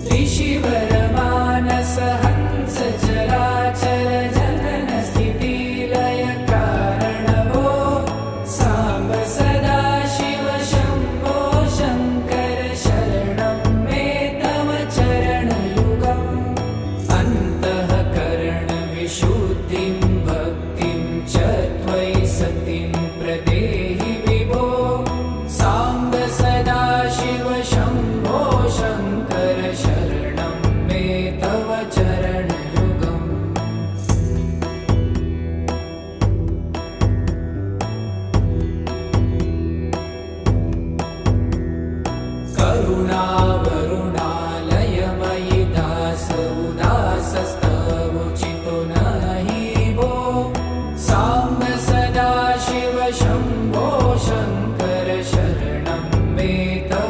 त्रिशिवरमानस हंस चराचर जनन स्थिति लय कारणभो साम्ब सदा शिव शम्भो शङ्कर शरणं मे तव चरणयुगम् अन्तःकरणविशुद्धिं भक्तिं च त्वयि सतिं प्रदेहि विभो साम्ब सदा शिव शम्भो शङ्कर शरणं मे तव चरणयुगम् करुणावरुणालय